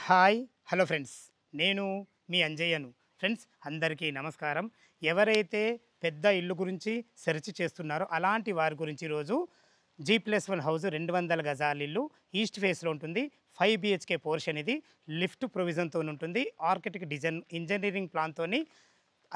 Hi hello friends. నేను మీ అంజయ్యను. Friends అందరికీ నమస్కారం. ఎవరైతే పెద్ద ఇల్లు గురించి సెర్చ్ చేస్తున్నారో అలాంటి వారి గురించి ఈరోజు G+1 హౌస్ 200 గజాల ఇల్లు ఈస్ట్ ఫేస్లో ఉంటుంది. 5 BHK పోర్షన్ ఇది. లిఫ్ట్ ప్రొవిజన్తో ఉంటుంది. ఆర్కిటెక్ట్ డిజైన్ ఇంజనీరింగ్ ప్లాన్తోని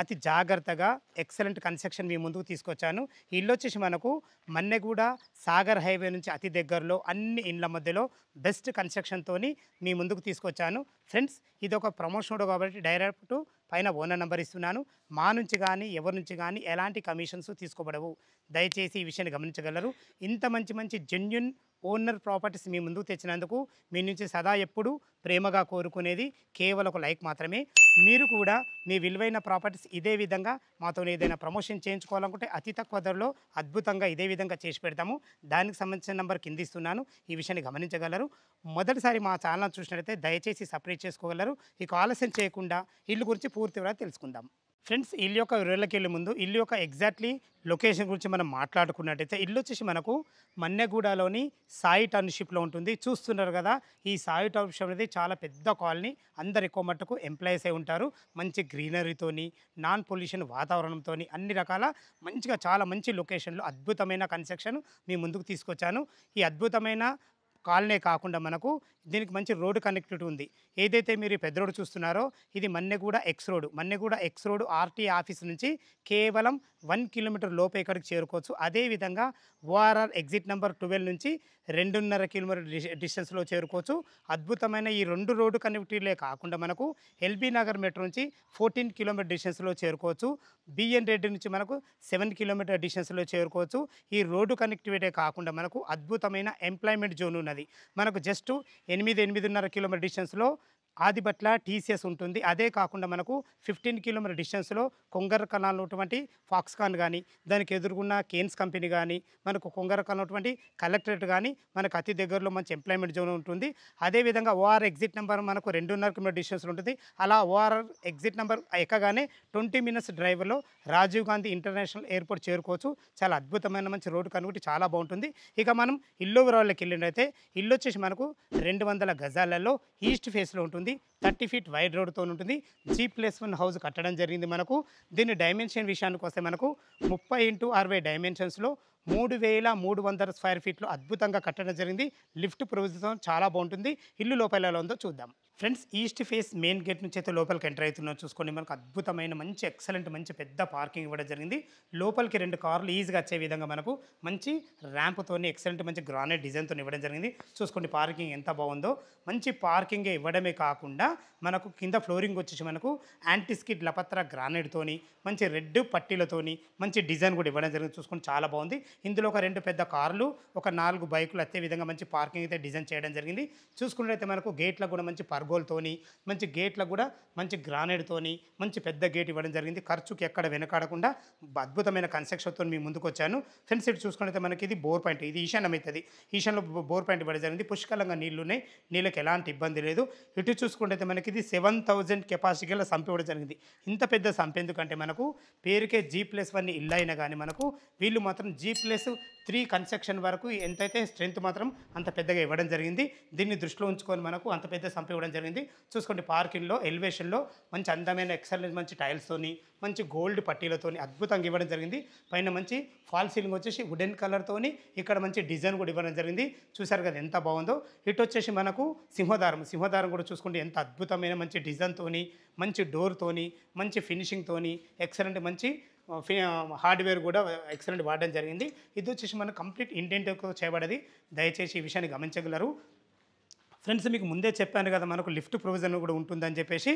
అతి జాగ్రత్తగా ఎక్సలెంట్ కన్స్ట్రక్షన్ మీ ముందుకు తీసుకొచ్చాను. ఈ ఇల్లు వచ్చేసి మనకు మన్నెగూడ సాగర్ హైవే నుంచి అతి దగ్గరలో అన్ని ఇండ్ల మధ్యలో బెస్ట్ కన్స్ట్రక్షన్తోని మీ ముందుకు తీసుకొచ్చాను. ఫ్రెండ్స్ ఇది ఒక ప్రమోషన్ కాబట్టి డైరెక్ట్ పైన ఓనర్ నెంబర్ ఇస్తున్నాను. మా నుంచి కానీ ఎవరి నుంచి కానీ ఎలాంటి కమిషన్స్ తీసుకోబడవు. దయచేసి ఈ విషయాన్ని గమనించగలరు. ఇంత మంచి మంచి జెన్యున్ ఓనర్ ప్రాపర్టీస్ మీ ముందుకు తెచ్చినందుకు మీ నుంచి సదా ఎప్పుడు ప్రేమగా కోరుకునేది కేవలం ఒక లైక్ మాత్రమే. మీరు కూడా మీ విలువైన ప్రాపర్టీస్ ఇదే విధంగా మాతో ఏదైనా ప్రమోషన్ చేయించుకోవాలనుకుంటే అతి తక్కువ ధరలో అద్భుతంగా ఇదే విధంగా చేసి పెడతాము. దానికి సంబంధించిన నెంబర్ కింద ఇస్తున్నాను. ఈ విషయాన్ని గమనించగలరు. మొదటిసారి మా ఛానల్ చూసినట్లయితే దయచేసి సబ్స్క్రైబ్ చేసుకోగలరు. ఇక ఆలస్యం చేయకుండా ఇల్లు గురించి పూర్తి వివరాలు తెలుసుకుందాం. ఫ్రెండ్స్ ఇల్లు యొక్క వివరాలకి వెళ్ళే ముందు ఇల్లు యొక్క ఎగ్జాక్ట్లీ లొకేషన్ గురించి మనం మాట్లాడుకున్నట్టయితే ఇల్లు వచ్చేసి మనకు మన్నెగూడలోని సాయి టౌన్షిప్లో ఉంటుంది. చూస్తున్నారు కదా, ఈ సాయి టౌన్షిప్ అనేది చాలా పెద్ద కాలనీ. అందరు ఎక్కువ మట్టుకు ఎంప్లాయీస్ అయి ఉంటారు. మంచి గ్రీనరీతోని నాన్ పొల్యూషన్ వాతావరణంతో అన్ని రకాల మంచిగా చాలా మంచి లొకేషన్లో అద్భుతమైన కన్స్ట్రక్షన్ మీ ముందుకు తీసుకొచ్చాను. ఈ అద్భుతమైన కాలనీ కాకుండా మనకు దీనికి మంచి రోడ్డు కనెక్టివిటీ ఉంది. ఏదైతే మీరు ఈ పెద్ద రోడ్డు చూస్తున్నారో ఇది Manneguda X road. Manneguda X road RTA office నుంచి కేవలం 1 కిలోమీటర్ లోపు ఇక్కడికి చేరుకోవచ్చు. అదేవిధంగా ఓఆర్ఆర్ ఎగ్జిట్ నెంబర్ 12 నుంచి 2.5 కిలోమీటర్ డిస్టెన్స్లో చేరుకోవచ్చు. అద్భుతమైన ఈ 2 రోడ్డు కనెక్టివిటీలే కాకుండా మనకు ఎల్బీ నగర్ మెట్రో నుంచి 14 కిలోమీటర్ డిస్టెన్స్లో చేరుకోవచ్చు. బిఎన్ రెడ్డి నుంచి మనకు 7 కిలోమీటర్ డిస్టెన్స్లో చేరుకోవచ్చు. ఈ రోడ్డు కనెక్టివిటీ కాకుండా మనకు అద్భుతమైన ఎంప్లాయ్మెంట్ జోన్ ఉన్నది. మనకు జస్ట్ 8.5 కిలోమీటర్ డిస్టెన్స్లో ఆదిబట్ల టీసీఎస్ ఉంటుంది. అదే కాకుండా మనకు 15 కిలోమీటర్ డిస్టెన్స్లో కొంగరకనాల్ ఉన్నటువంటి ఫాక్స్కాన్ కానీ, దానికి ఎదురుగున్న కేన్స్ కంపెనీ కానీ, మనకు కొంగరకనాల్ ఉన్నటువంటి కలెక్టరేట్ కానీ మనకు అతి దగ్గరలో మంచి ఎంప్లాయ్మెంట్ జోన్ ఉంటుంది. అదేవిధంగా ఓఆర్ ఎగ్జిట్ నెంబర్ మనకు 2.5 కిలోమీటర్ డిస్టెన్స్లో ఉంటుంది. అలా ఓఆర్ ఎగ్జిట్ నెంబర్ ఎక్కగానే 20 మినిట్స్ డ్రైవ్లో రాజీవ్ గాంధీ ఇంటర్నేషనల్ ఎయిర్పోర్ట్ చేరుకోవచ్చు. చాలా అద్భుతమైన మంచి రోడ్డు కనుగొట్టి చాలా బాగుంటుంది. ఇక మనం ఇల్లు వివరాల్లోకి వెళ్ళినట్టయితే ఇల్లు వచ్చేసి మనకు 200 గజాలలో ఈస్ట్ ఫేస్లో ఉంటుంది. 30 ఫీట్ వైడ్ రోడ్తో ఉంటుంది. G+1 హౌస్ కట్టడం జరిగింది. మనకు దీని డైమెన్షన్ విషయానికి వస్తే మనకు 30x60 డైమెన్షన్స్లో 3,300 స్క్వేర్ ఫీట్లో అద్భుతంగా కట్టడం జరిగింది. లిఫ్ట్ ప్రొవిజన్ చాలా బాగుంటుంది. ఇల్లు లోపల ఎలా ఉందో చూద్దాం. Friends east face main gate నుంచి అయితే లోపలికి ఎంటర్ అవుతున్నాం. చూసుకోండి, మనకు అద్భుతమైన మంచి ఎక్సలెంట్ మంచి పెద్ద పార్కింగ్ ఇవ్వడం జరిగింది. లోపలికి 2 కార్లు ఈజీగా వచ్చే విధంగా మనకు మంచి ర్యాంప్తోని ఎక్సలెంట్ మంచి గ్రానైట్ డిజైన్తో ఇవ్వడం జరిగింది. చూసుకోండి పార్కింగ్ ఎంత బాగుందో. మంచి పార్కింగ్ ఇవ్వడమే కాకుండా మనకు కింద ఫ్లోరింగ్ వచ్చేసి మనకు యాంటీస్కిడ్ లపత్ర గ్రానైట్తోని మంచి రెడ్ పట్టీలతోని మంచి డిజైన్ కూడా ఇవ్వడం జరిగింది. చూసుకోండి చాలా బాగుంది. ఇందులో ఒక 2 పెద్ద కార్లు, ఒక 4 బైకులు వచ్చే విధంగా మంచి పార్కింగ్ అయితే డిజైన్ చేయడం జరిగింది. చూసుకున్నట్లయితే మనకు గేట్లకు కూడా మంచి పర్గోల్తోని మంచి గేట్లకు కూడా మంచి గ్రానైట్తోని మంచి పెద్ద గేట్ ఇవ్వడం జరిగింది. ఖర్చుకి ఎక్కడ వెనకాడకుండా అద్భుతమైన కన్స్ట్రక్షన్తో మీ ముందుకు వచ్చాను. ఫ్రెండ్స్ ఇటు చూసుకున్నట్లయితే మనకి ఇది బోర్ పాయింట్. ఇది ఈశాన్యం అవుతుంది. ఈశాన్యంలో బోర్ పాయింట్ ఇవ్వడం జరిగింది. పుష్కలంగా నీళ్లు ఉన్నాయి. నీళ్ళకి ఎలాంటి ఇబ్బంది లేదు. ఇటు చూసుకుంటే మనకి ఇది 7,000 కెపాసిటీ గల సంప ఇవ్వడం జరిగింది. ఇంత పెద్ద సంప ఎందుకంటే మనకు పేరుకే G+1 ఇల్లు అయినా కానీ మనకు వీళ్ళు మాత్రం G+3 కన్స్ట్రక్షన్ వరకు ఎంతైతే స్ట్రెంత్ మాత్రం అంత పెద్దగా ఇవ్వడం జరిగింది. దీన్ని దృష్టిలో ఉంచుకొని మనకు అంత పెద్ద సంప ఇవ్వడం జరిగింది. చూసుకోండి పార్కింగ్లో ఎలివేషన్లో మంచి అందమైన ఎక్సలెంట్ మంచి టైల్స్తోని మంచి గోల్డ్ పట్టీలతోని అద్భుతంగా ఇవ్వడం జరిగింది. పైన మంచి ఫాల్ సీలింగ్ వచ్చేసి వుడెన్ కలర్తోని ఇక్కడ మంచి డిజైన్ కూడా ఇవ్వడం జరిగింది. చూసారు కదా ఎంత బాగుందో. ఇటు వచ్చేసి మనకు సింహదారం కూడా చూసుకుంటే ఎంత అద్భుతమైన మంచి డిజైన్తోని మంచి డోర్తోని మంచి ఫినిషింగ్తోని ఎక్సలెంట్ మంచి హార్డ్వేర్ కూడా ఎక్సలెంట్ వాడడం జరిగింది. ఇది వచ్చేసి మనకు కంప్లీట్ ఇంటెంట్తో చేయబడేది. దయచేసి ఈ విషయాన్ని గమనించగలరు. ఫ్రెండ్స్ మీకు ముందే చెప్పాను కదా మనకు లిఫ్ట్ ప్రొవిజన్ కూడా ఉంటుందని చెప్పేసి.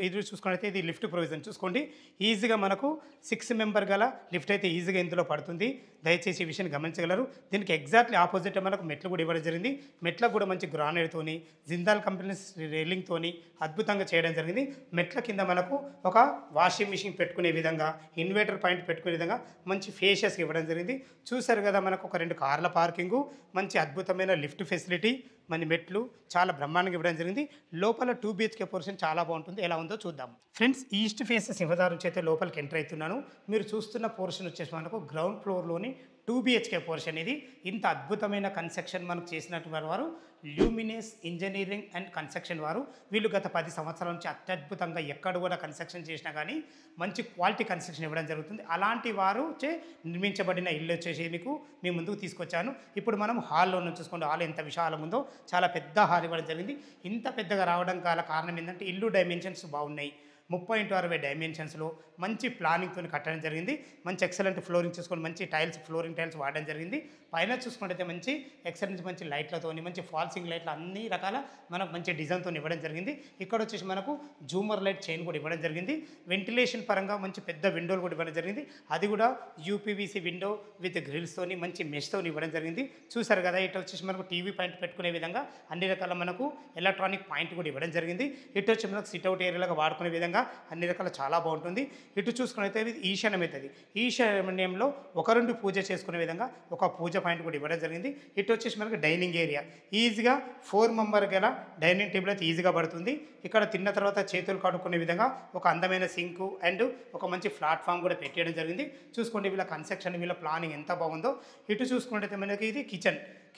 ఇది చూసుకున్నట్లయితే ఇది లిఫ్ట్ ప్రొవిజన్ చూసుకోండి. ఈజీగా మనకు 6 మెంబర్ గల లిఫ్ట్ అయితే ఈజీగా ఇందులో పడుతుంది. దయచేసి ఈ విషయాన్ని గమనించగలరు. దీనికి ఎగ్జాక్ట్లీ ఆపోజిట్ మనకు మెట్లు కూడా ఇవ్వడం జరిగింది. మెట్లకు కూడా మంచి గ్రానైట్తోని జిందాల్ కంపెనీస్ రైలింగ్తోని అద్భుతంగా చేయడం జరిగింది. మెట్ల కింద మనకు ఒక వాషింగ్ మిషన్ పెట్టుకునే విధంగా ఇన్వర్టర్ పాయింట్ పెట్టుకునే విధంగా మంచి ఫేషియస్ ఇవ్వడం జరిగింది. చూసారు కదా మనకు ఒక 2 కార్ల పార్కింగు మంచి అద్భుతమైన లిఫ్ట్ ఫెసిలిటీ మన మెట్లు చాలా బ్రహ్మాండంగా ఇవ్వడం జరిగింది. లోపల 2 BHK పోర్షన్ చాలా బాగుంటుంది. ఎలా ఉందో చూద్దాం. ఫ్రెండ్స్ ఈస్ట్ ఫేస్ సింహదారం చేతే లోపలికి ఎంటర్ అవుతున్నాను. మీరు చూస్తున్న పోర్షన్ వచ్చేసి మనకు గ్రౌండ్ ఫ్లోర్లోని 2 BHK పోర్షన్ ఇది. ఇంత అద్భుతమైన కన్స్ట్రక్షన్ మనకు చేసినటువంటి వారు ల్యూమినస్ ఇంజనీరింగ్ అండ్ కన్స్ట్రక్షన్ వారు. వీళ్ళు గత 10 సంవత్సరాల నుంచి అత్యద్భుతంగా ఎక్కడ కూడా కన్స్ట్రక్షన్ చేసినా కానీ మంచి క్వాలిటీ కన్స్ట్రక్షన్ ఇవ్వడం జరుగుతుంది. అలాంటి వారు నిర్మించబడిన ఇల్లు వచ్చేసి మీకు మీ ముందుకు తీసుకొచ్చాను. ఇప్పుడు మనం హాల్లో నుంచి చూసుకోండి. హాల్ ఎంత విశాలం ఉందో, చాలా పెద్ద హాల్ ఇవ్వడం జరిగింది. ఇంత పెద్దగా రావడం గల కారణం ఏంటంటే ఇల్లు డైమెన్షన్స్ బాగున్నాయి. 30x60 డైమెన్షన్స్లో మంచి ప్లానింగ్తో కట్టడం జరిగింది. మంచి ఎక్సలెంట్ ఫ్లోరింగ్ చూసుకొని మంచి ఫ్లోరింగ్ టైల్స్ వాడడం జరిగింది. పైన చూసుకుంటే మంచి ఎక్సలెంట్ మంచి లైట్లతో, మంచి ఫాల్సింగ్ లైట్లు, అన్ని రకాల మనకు మంచి డిజైన్తో ఇవ్వడం జరిగింది. ఇక్కడ వచ్చేసి మనకు జూమర్ లైట్ చైన్ కూడా ఇవ్వడం జరిగింది. వెంటిలేషన్ పరంగా మంచి పెద్ద విండోలు కూడా ఇవ్వడం జరిగింది. అది కూడా యూపీవీసీ విండో విత్ గ్రిల్స్తోని మంచి మెష్తో ఇవ్వడం జరిగింది. చూసారు కదా, ఇటు వచ్చేసి మనకు టీవీ పాయింట్ పెట్టుకునే విధంగా అన్ని రకాల మనకు ఎలక్ట్రానిక్ పాయింట్ కూడా ఇవ్వడం జరిగింది. ఇటు వచ్చి మనకు సిట్అవుట్ ఏరియాలుగా వాడుకునే విధంగా అన్ని రకాల చాలా బాగుంటుంది. ఇటు చూసుకున్నైతే ఇది ఈశాన్యం అవుతుంది. ఈశాన్యంలో ఒక రెండు పూజ చేసుకునే విధంగా ఒక పూజ పాయింట్ కూడా ఇవ్వడం జరిగింది. ఇటు వచ్చేసి మనకి డైనింగ్ ఏరియా, ఈజీగా 4 మెంబర్ గల డైనింగ్ టేబుల్ అయితే ఈజీగా పడుతుంది. ఇక్కడ తిన్న తర్వాత చేతులు కడుక్కునే విధంగా ఒక అందమైన సింకు అండ్ ఒక మంచి ప్లాట్ఫామ్ కూడా పెట్టేయడం జరిగింది. చూసుకోండి వీళ్ళ కన్స్ట్రక్షన్, వీళ్ళ ప్లానింగ్ ఎంత బాగుందో. ఇటు చూసుకుంటే మనకి ఇది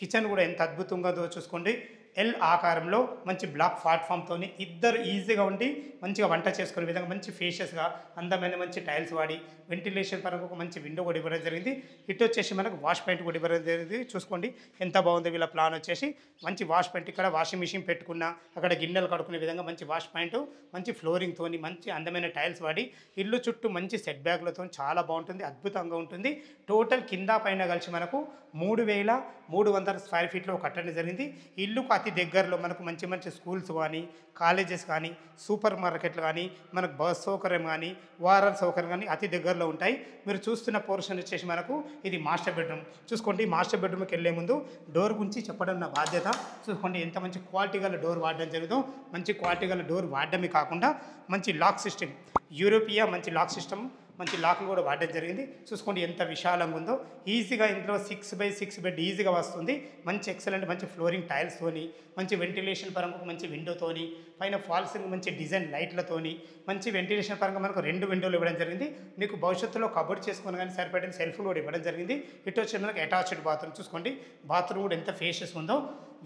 కిచెన్ కూడా ఎంత అద్భుతంగా చూసుకోండి. ఎల్ ఆకారంలో మంచి బ్లాక్ ప్లాట్ఫామ్తో ఇద్దరు ఈజీగా ఉండి మంచిగా వంట చేసుకునే విధంగా మంచి ఫేషియస్గా అందమైన మంచి టైల్స్ వాడి వెంటిలేషన్ పరంగా ఒక మంచి విండో కూడా ఇవ్వడం జరిగింది. ఇటు వచ్చేసి మనకు వాష్ పాయింట్ కూడా ఇవ్వడం జరిగింది. చూసుకోండి ఎంత బాగుంది వీళ్ళ ప్లాన్ వచ్చేసి. మంచి వాష్ పాయింట్, ఇక్కడ వాషింగ్ మిషన్ పెట్టుకున్న, అక్కడ గిన్నెలు కడుక్కునే విధంగా మంచి వాష్ పాయింట్, మంచి ఫ్లోరింగ్తో మంచి అందమైన టైల్స్ వాడి ఇల్లు చుట్టూ మంచి సెట్ బ్యాక్లతో చాలా బాగుంటుంది, అద్భుతంగా ఉంటుంది. టోటల్ కింద పైన కలిసి మనకు 3300 స్క్వేర్ ఫీట్లో కట్టడం జరిగింది. ఇల్లుకు అతి దగ్గరలో మనకు మంచి మంచి స్కూల్స్ కానీ, కాలేజెస్ కానీ, సూపర్ మార్కెట్లు కానీ, మనకు బస్ సౌకర్యం కానీ, వారాల సౌకర్యం కానీ అతి దగ్గరలో ఉంటాయి. మీరు చూస్తున్న పోర్షన్ వచ్చేసి మనకు ఇది మాస్టర్ బెడ్రూమ్. చూసుకోండి, మాస్టర్ బెడ్రూమ్కి వెళ్ళే ముందు డోర్ గురించి చెప్పడం నా బాధ్యత. చూసుకోండి ఎంత మంచి క్వాలిటీ గల డోర్ వాడడం జరుగుతుందో. మంచి క్వాలిటీ గల డోర్ వాడడమే కాకుండా మంచి లాక్ సిస్టమ్, యూరోపియా మంచి లాక్ సిస్టమ్, మంచి లాక్లు కూడా వాడడం జరిగింది. చూసుకోండి ఎంత విశాలంగా ఉందో. ఈజీగా ఇంట్లో 6x6 బెడ్ ఈజీగా వస్తుంది. మంచి ఎక్సలెంట్ మంచి ఫ్లోరింగ్ టైల్స్తోని, మంచి వెంటిలేషన్ పరంగా మంచి విండోతోని, పైన ఫాల్సింగ్ మంచి డిజైన్ లైట్లతోని, మంచి వెంటిలేషన్ పరంగా మనకు 2 విండోలు ఇవ్వడం జరిగింది. మీకు భవిష్యత్తులో కబోర్డ్ చేసుకుని కానీ సరిపడిన సెల్ఫ్లు కూడా ఇవ్వడం జరిగింది. ఇటు వచ్చి మనకు అటాచ్డ్ బాత్రూమ్. చూసుకోండి బాత్రూమ్ కూడా ఎంత ఫేషియస్ ఉందో.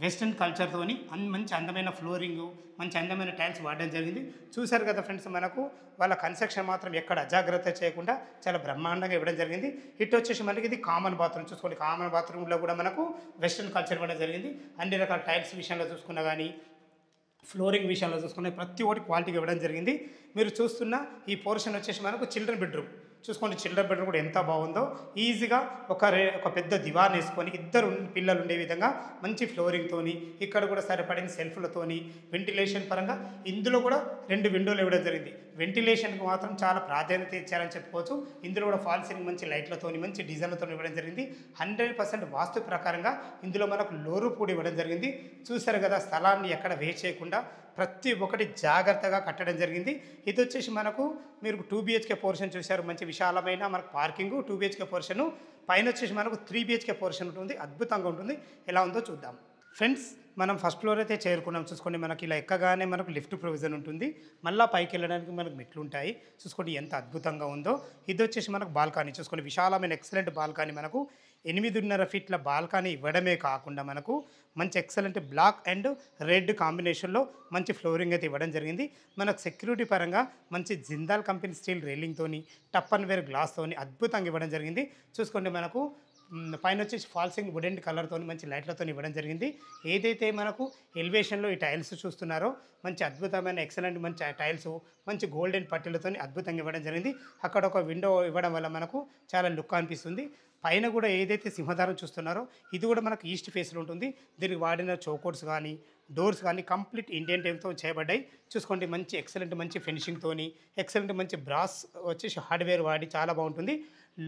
వెస్ట్రన్ కల్చర్తోని మంచి అందమైన ఫ్లోరింగ్, మంచి అందమైన టైల్స్ వాడడం జరిగింది. చూశారు కదా ఫ్రెండ్స్, మనకు వాళ్ళ కన్స్ట్రక్షన్ మాత్రం ఎక్కడ అజాగ్రత్త చేయకుండా చాలా బ్రహ్మాండంగా ఇవ్వడం జరిగింది. ఇటు వచ్చేసి మనకి ఇది కామన్ బాత్రూమ్. చూసుకోండి, కామన్ బాత్రూంలో కూడా మనకు వెస్ట్రన్ కల్చర్ ఇవ్వడం జరిగింది. అన్ని రకాల టైల్స్ విషయంలో చూసుకున్నా కానీ, ఫ్లోరింగ్ విషయంలో చూసుకున్న ప్రతి ఒక్కటి క్వాలిటీగా ఇవ్వడం జరిగింది. మీరు చూస్తున్న ఈ పోర్షన్ వచ్చేసి మనకు చిల్డ్రన్ బెడ్రూమ్. చూసుకోండి చిల్డ్రన్ బెడ్రూమ్ కూడా ఎంత బాగుందో. ఈజీగా ఒక పెద్ద దివాన్ వేసుకొని ఇద్దరు పిల్లలు ఉండే విధంగా మంచి ఫ్లోరింగ్తోని, ఇక్కడ కూడా సరిపడిన సెల్ఫ్లతోని, వెంటిలేషన్ పరంగా ఇందులో కూడా 2 విండోలు ఇవ్వడం జరిగింది. వెంటిలేషన్కి మాత్రం చాలా ప్రాధాన్యత ఇచ్చారని చెప్పుకోవచ్చు. ఇందులో కూడా ఫాల్ సీలింగ్ మంచి లైట్లతోని, మంచి డిజైన్లతో ఇవ్వడం జరిగింది. 100% వాస్తు ప్రకారంగా ఇందులో మనకు లోరు కూడా ఇవ్వడం జరిగింది. చూశారు కదా, స్థలాన్ని ఎక్కడ వేస్ట్ చేయకుండా ప్రతి ఒక్కటి జాగ్రత్తగా కట్టడం జరిగింది. ఇది వచ్చేసి మనకు మీరు 2 BHK పోర్షన్ చూశారు. మంచి విశాలమైన మనకు పార్కింగ్ 2 BHK పోర్షను. పైన వచ్చేసి మనకు 3 BHK పోర్షన్ ఉంటుంది. అద్భుతంగా ఉంటుంది. ఎలా ఉందో చూద్దాం ఫ్రెండ్స్. మనం ఫస్ట్ ఫ్లోర్ అయితే చేరుకున్నాం. చూసుకోండి, మనకి ఇలా ఎక్కగానే మనకు లిఫ్ట్ ప్రొవిజన్ ఉంటుంది. మళ్ళీ పైకి వెళ్ళడానికి మనకు మెట్లు ఉంటాయి. చూసుకోండి ఎంత అద్భుతంగా ఉందో. ఇది వచ్చేసి మనకు బాల్కనీ. చూసుకోండి విశాలమైన ఎక్సలెంట్ బాల్కనీ. మనకు 8.5 ఫీట్ల బాల్కనీ ఇవ్వడమే కాకుండా మనకు మంచి ఎక్సలెంట్ బ్లాక్ అండ్ రెడ్ కాంబినేషన్లో మంచి ఫ్లోరింగ్ అయితే ఇవ్వడం జరిగింది. మనకు సెక్యూరిటీ పరంగా మంచి జిందాల్ కంపెనీ స్టీల్ రైలింగ్తోని, టప్ అండ్ వేర్ గ్లాస్తోని అద్భుతంగా ఇవ్వడం జరిగింది. చూసుకోండి మనకు పైన వచ్చేసి ఫాల్సింగ్ వుడెన్ కలర్తో మంచి లైట్లతో ఇవ్వడం జరిగింది. ఏదైతే మనకు ఎలివేషన్లో ఈ టైల్స్ చూస్తున్నారో మంచి అద్భుతమైన ఎక్సలెంట్ మంచి టైల్స్, మంచి గోల్డెన్ పట్టీలతో అద్భుతంగా ఇవ్వడం జరిగింది. అక్కడ ఒక విండో ఇవ్వడం వల్ల మనకు చాలా లుక్ అనిపిస్తుంది. పైన కూడా ఏదైతే సింహద్వారం చూస్తున్నారో ఇది కూడా మనకు ఈస్ట్ ఫేస్లో ఉంటుంది. దీనికి వాడిన చౌకోట్స్ కానీ, డోర్స్ కానీ కంప్లీట్ ఇండియన్ టైప్తో చేయబడ్డాయి. చూసుకోండి మంచి ఎక్సలెంట్ మంచి ఫినిషింగ్తోని, ఎక్సలెంట్ మంచి బ్రాస్ వచ్చేసి హార్డ్వేర్ వాడి చాలా బాగుంటుంది.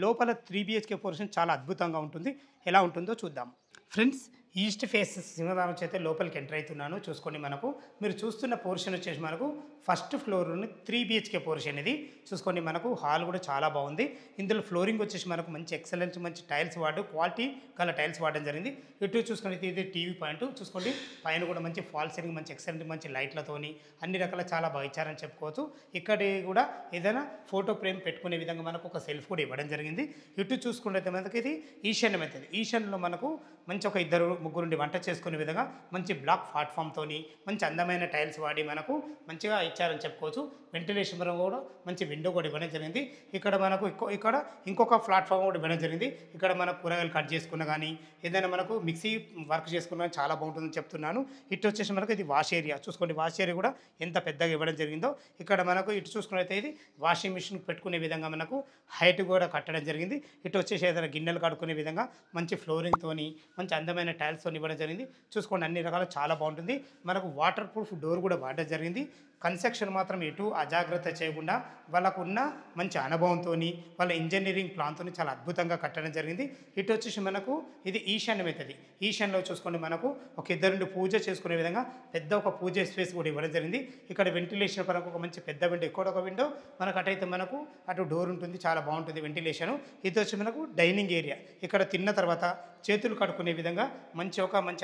లోపల 3 BHK పోర్షన్ చాలా అద్భుతంగా ఉంటుంది. ఎలా ఉంటుందో చూద్దాం ఫ్రెండ్స్. ఈస్ట్ ఫేస్ సింహద్వారం నుంచి అయితే లోపలికి ఎంటర్ అవుతున్నాను. చూసుకోండి, మనకు మీరు చూస్తున్న పోర్షన్ వచ్చేసి మనకు ఫస్ట్ ఫ్లోర్ 3 బిహెచ్కే పోర్షన్ ఇది. చూసుకోండి, మనకు హాల్ కూడా చాలా బాగుంది. ఇందులో ఫ్లోరింగ్ వచ్చేసి మనకు మంచి ఎక్సలెంట్ మంచి టైల్స్ క్వాలిటీ గల టైల్స్ వాడడం జరిగింది. ఇటు చూసుకొని ఇది టీవీ పాయింట్. చూసుకోండి, పైన కూడా మంచి ఫాల్ సీలింగ్ మంచి ఎక్సలెంట్ మంచి లైట్లతోని అన్ని రకాల చాలా బాగా ఇచ్చారని చెప్పుకోవచ్చు. ఇక్కడ కూడా ఏదైనా ఫోటో ఫ్రేమ్ పెట్టుకునే విధంగా మనకు ఒక సెల్ఫ్ కూడా ఇవ్వడం జరిగింది. ఇటు చూసుకుంటే మనకి ఇది ఈశాన్యం అవుతుంది. ఈశాన్యంలో మనకు మంచి ఒక ఇద్దరు ముగ్గురుండి వంట చేసుకునే విధంగా మంచి బ్లాక్ ప్లాట్ఫామ్తోని మంచి అందమైన టైల్స్ వాడి మనకు మంచిగా ఇచ్చారని చెప్పుకోవచ్చు. వెంటిలేషన్ పరంగా కూడా మంచి విండో కూడా ఇవ్వడం జరిగింది. ఇక్కడ మనకు ఇక్కడ ఇంకొక ప్లాట్ఫామ్ కూడా ఇవ్వడం జరిగింది. ఇక్కడ మనకు కూరగాయలు కట్ చేసుకున్నా కానీ ఏదైనా మనకు మిక్సీ వర్క్ చేసుకున్నా చాలా బాగుంటుందని చెప్తున్నాను. ఇటు వచ్చేసి మనకు ఇది వాష్ ఏరియా. చూసుకోండి, వాష్ ఏరియా కూడా ఎంత పెద్దగా ఇవ్వడం జరిగిందో. ఇక్కడ మనకు ఇటు చూసుకున్నట్లయితే ఇది వాషింగ్ మిషన్ పెట్టుకునే విధంగా మనకు హైట్ కూడా కట్టడం జరిగింది. ఇటు వచ్చేసి ఏదైనా గిన్నెలు కడుక్కునే విధంగా మంచి ఫ్లోరింగ్తోని మంచి అందమైన టైల్స్తో ఇవ్వడం జరిగింది. చూసుకోండి, అన్ని రకాల చాలా బాగుంటుంది. మనకు వాటర్ ప్రూఫ్ డోర్ కూడా వాడడం జరిగింది. కన్స్ట్రక్షన్ మాత్రం ఎటు అజాగ్రత్త చేయకుండా వాళ్ళకు ఉన్న మంచి అనుభవంతో వాళ్ళ ఇంజనీరింగ్ ప్లాన్తో చాలా అద్భుతంగా కట్టడం జరిగింది. ఇటు వచ్చేసి మనకు ఇది ఈశాన్యం అవుతుంది. ఈశాన్యంలో చూసుకోండి, మనకు ఒక ఇద్దరు పూజ చేసుకునే విధంగా పెద్ద ఒక పూజ స్పేస్ కూడా ఇవ్వడం జరిగింది. ఇక్కడ వెంటిలేషన్ పరంగా ఒక మంచి పెద్ద విండో, ఇక్కడ ఒక విండో మనకు అటైతే మనకు అటు డోర్ ఉంటుంది, చాలా బాగుంటుంది వెంటిలేషన్. ఇది వచ్చి మనకు డైనింగ్ ఏరియా. ఇక్కడ తిన్న తర్వాత చేతులు కడుక్కునే విధంగా మంచి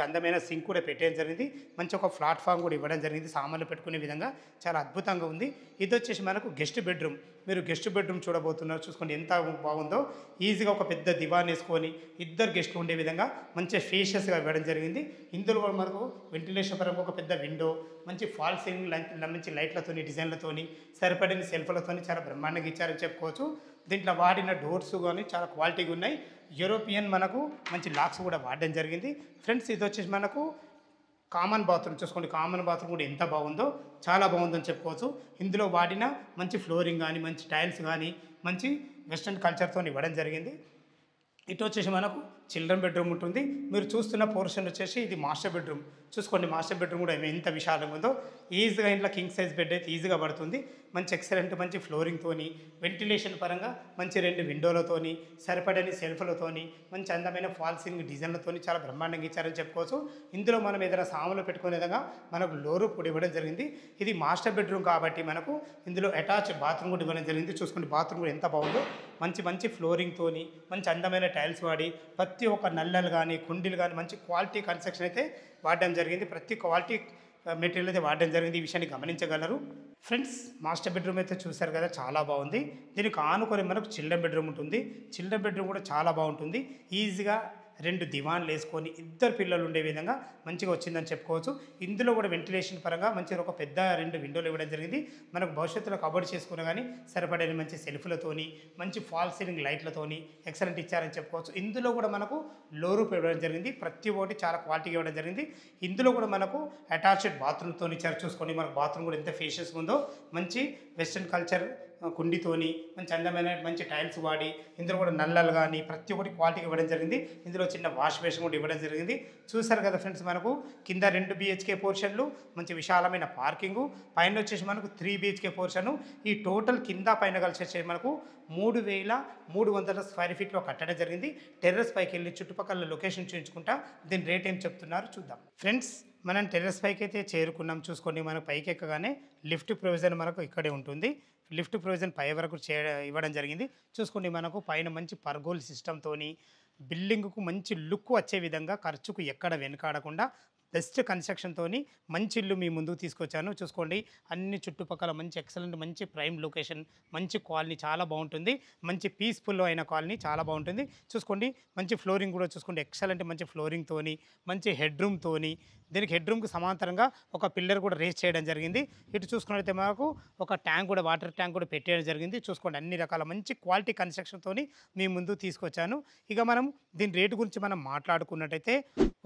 అందమైన సింక్ కూడా పెట్టడం జరిగింది. మంచి ఒక ప్లాట్ఫామ్ కూడా ఇవ్వడం జరిగింది సామాన్లు పెట్టుకునే విధంగా, చాలా అద్భుతంగా ఉంది. ఇది వచ్చేసి మనకు గెస్ట్ బెడ్రూమ్. మీరు గెస్ట్ బెడ్రూమ్ చూడబోతున్నారు. చూసుకోండి ఎంత బాగుందో. ఈజీగా ఒక పెద్ద దివాన్ వేసుకొని ఇద్దరు గెస్ట్లు ఉండే విధంగా మంచి స్పేషియస్గా ఇవ్వడం జరిగింది. ఇందులో కూడా మనకు వెంటిలేషన్ పరంగా ఒక పెద్ద విండో, మంచి ఫాల్ సీలింగ్ మంచి లైట్లతోని డిజైన్లతోని సరిపడిన సెల్ఫ్లతోని చాలా బ్రహ్మాండంగా ఇచ్చారని చెప్పుకోవచ్చు. దీంట్లో వాడిన డోర్స్ కానీ చాలా క్వాలిటీగా ఉన్నాయి. యూరోపియన్ మనకు మంచి లాక్స్ కూడా వాడడం జరిగింది. ఫ్రెండ్స్, ఇది వచ్చేసి మనకు కామన్ బాత్రూమ్. చూసుకోండి, కామన్ బాత్రూమ్ కూడా ఎంత బాగుందో, చాలా బాగుందని చెప్పుకోవచ్చు. ఇందులో వాడిన మంచి ఫ్లోరింగ్ కానీ మంచి టైల్స్ కానీ మంచి వెస్ట్రన్ కల్చర్తో ఇవ్వడం జరిగింది. ఇటు వచ్చేసి మనకు చిల్డ్రన్ బెడ్రూమ్ ఉంటుంది. మీరు చూస్తున్న పోర్షన్ వచ్చేసి ఇది మాస్టర్ బెడ్రూమ్. చూసుకోండి, మాస్టర్ బెడ్రూమ్ కూడా ఎంత విశాలంగా ఉందో. ఈజీగా ఇంట్లో కింగ్ సైజ్ బెడ్ అయితే ఈజీగా పడుతుంది. మంచి ఎక్సలెంట్ మంచి ఫ్లోరింగ్తోని వెంటిలేషన్ పరంగా మంచి 2 విండోలతోని సరిపడని సెల్ఫ్లతోని మంచి అందమైన ఫాల్ సీలింగ్ డిజైన్లతోని చాలా బ్రహ్మాండంగా ఇచ్చారని చెప్పుకోవచ్చు. ఇందులో మనం ఏదైనా సామాన్లు పెట్టుకునే విధంగా మనకు లోరు కూడా ఇవ్వడం జరిగింది. ఇది మాస్టర్ బెడ్రూమ్ కాబట్టి మనకు ఇందులో అటాచ్ బాత్రూమ్ కూడా ఇవ్వడం జరిగింది. చూసుకోండి, బాత్రూమ్ కూడా ఎంత బాగుందో. మంచి ఫ్లోరింగ్తోని మంచి అందమైన టైల్స్ వాడి ప్రతి ఒక్క నల్లలు కానీ కుండీలు కానీ మంచి క్వాలిటీ కన్స్ట్రక్షన్ అయితే వాడడం జరిగింది. ప్రతి క్వాలిటీ మెటీరియల్ అయితే వాడడం జరిగింది. ఈ విషయాన్ని గమనించగలరు. ఫ్రెండ్స్, మాస్టర్ బెడ్రూమ్ అయితే చూశారు కదా, చాలా బాగుంది. దీనికి ఆనుకొని మనకు చిల్డ్రన్ బెడ్రూమ్ ఉంటుంది. చిల్డ్రన్ బెడ్రూమ్ కూడా చాలా బాగుంటుంది. ఈజీగా 2 దివాన్లు వేసుకొని ఇద్దరు పిల్లలు ఉండే విధంగా మంచిగా వచ్చిందని చెప్పుకోవచ్చు. ఇందులో కూడా వెంటిలేషన్ పరంగా మంచిగా ఒక పెద్ద 2 విండోలు ఇవ్వడం జరిగింది. మనకు భవిష్యత్తులో కబోర్డ్ చేసుకున్నా కానీ సరిపడని మంచి సెల్ఫ్లతోని మంచి ఫాల్ సీలింగ్ లైట్లతోని ఎక్సలెంట్ ఇచ్చారని చెప్పుకోవచ్చు. ఇందులో కూడా మనకు లో రూప్ ఇవ్వడం జరిగింది. ప్రతి ఒక్కటి చాలా క్వాలిటీగా ఇవ్వడం జరిగింది. ఇందులో కూడా మనకు అటాచ్డ్ బాత్రూమ్తో ఇచ్చారు. చూసుకోండి, మనకు బాత్రూమ్ కూడా ఎంత ఫేషియస్గా ఉందో. మంచి వెస్ట్రన్ కల్చర్ కుండితోని మంచి అందమైన మంచి టైల్స్ వాడి ఇందులో కూడా నల్లలు కానీ ప్రతి ఒక్కటి క్వాలిటీగా ఇవ్వడం జరిగింది. ఇందులో చిన్న వాష్ బేసిన్ కూడా ఇవ్వడం జరిగింది. చూసారు కదా ఫ్రెండ్స్, మనకు కింద 2 బిహెచ్కే పోర్షన్లు, మంచి విశాలమైన పార్కింగు, పైన వచ్చేసి మనకు 3 బిహెచ్కే పోర్షను. ఈ టోటల్ కింద పైన కలిసి వచ్చేసి మనకు 3,300 స్క్వేర్ ఫీట్లో కట్టడం జరిగింది. టెర్రస్ పైకి వెళ్ళి చుట్టుపక్కల లొకేషన్ చూపించుకుంటా దీని రేట్ ఏం చెప్తున్నారు చూద్దాం. ఫ్రెండ్స్, మనం టెర్రస్ పైకి అయితే చేరుకున్నాం. చూసుకోండి, మనకు పైకి ఎక్కగానే లిఫ్ట్ ప్రొవిజన్ మనకు ఇక్కడే ఉంటుంది. లిఫ్ట్ ప్రొవిజన్ పై వరకు ఇవ్వడం జరిగింది. చూసుకోండి, మనకు పైన మంచి పర్గోల్ సిస్టమ్తోని బిల్డింగ్కు మంచి లుక్ వచ్చే విధంగా ఖర్చుకు ఎక్కడ వెనకాడకుండా బెస్ట్ కన్స్ట్రక్షన్తో మంచి ఇల్లు మీ ముందుకు తీసుకొచ్చాను. చూసుకోండి, అన్ని చుట్టుపక్కల మంచి ఎక్సలెంట్ మంచి ప్రైమ్ లొకేషన్, మంచి కాలనీ చాలా బాగుంటుంది. మంచి పీస్ఫుల్ అయిన కాలనీ చాలా బాగుంటుంది. చూసుకోండి, మంచి ఫ్లోరింగ్ కూడా చూసుకోండి, ఎక్సలెంట్ మంచి ఫ్లోరింగ్తోని మంచి హెడ్ రూమ్తోని దీనికి హెడ్ రూమ్కి సమాంతరంగా ఒక పిల్లర్ కూడా రేస్ చేయడం జరిగింది. ఇటు చూసుకున్నట్లయితే మనకు ఒక ట్యాంక్ కూడా వాటర్ ట్యాంక్ కూడా పెట్టేయడం జరిగింది. చూసుకోండి, అన్ని రకాల మంచి క్వాలిటీ కన్స్ట్రక్షన్తో మీ ముందు తీసుకొచ్చాను. ఇక మనం దీని రేటు గురించి మనం మాట్లాడుకున్నట్టయితే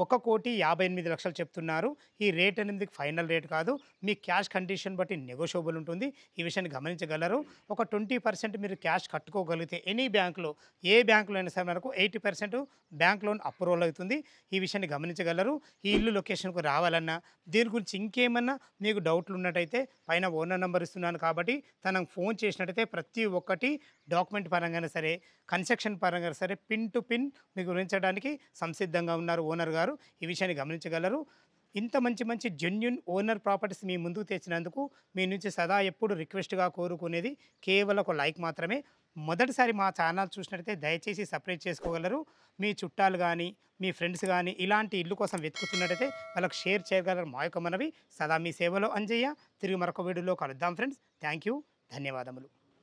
1,58,00,000 చెప్తున్నారు. ఈ రేట్ అనేది ఫైనల్ రేట్ కాదు, మీ క్యాష్ కండిషన్ బట్టి నెగోషియబుల్ ఉంటుంది. ఈ విషయాన్ని గమనించగలరు. ఒక 20% మీరు క్యాష్ కట్టుకోగలిగితే ఎనీ బ్యాంకులో ఏ బ్యాంకులో అయినా సరే మనకు 80% బ్యాంక్ లోన్ అప్రూవల్ అవుతుంది. ఈ విషయాన్ని గమనించగలరు. ఈ ఇల్లు లొకేషన్ మనకు రావాలన్నా దీని గురించి ఇంకేమన్నా మీకు డౌట్లు ఉన్నట్టయితే పైన ఓనర్ నెంబర్ ఇస్తున్నాను కాబట్టి తనకు ఫోన్ చేసినట్టయితే ప్రతి ఒక్కటి డాక్యుమెంట్ పరంగానే సరే కన్స్ట్రక్షన్ పరంగా సరే పిన్ టు పిన్ మీకు వివరించడానికి సంసిద్ధంగా ఉన్నారు ఓనర్ గారు. ఈ విషయాన్ని గమనించగలరు. ఇంత మంచి మంచి జెన్యూన్ ఓనర్ ప్రాపర్టీస్ మీ ముందుకు తెచ్చినందుకు మీ నుంచి సదా ఎప్పుడు రిక్వెస్ట్గా కోరుకునేది కేవలం ఒక లైక్ మాత్రమే. మొదటిసారి మా ఛానల్ చూసినట్టయితే దయచేసి సబ్స్క్రైబ్ చేసుకోగలరు. మీ చుట్టాలు కానీ మీ ఫ్రెండ్స్ కానీ ఇలాంటి ఇల్లు కోసం వెతుకుతున్నట్టయితే వాళ్ళకి షేర్ చేయగలరు. మా యొక్క మనవి. సదా మీ సేవలో అంజయ్య. తిరిగి మరొక వీడియోలో కలుద్దాం ఫ్రెండ్స్. Thank you. ధన్యవాదములు.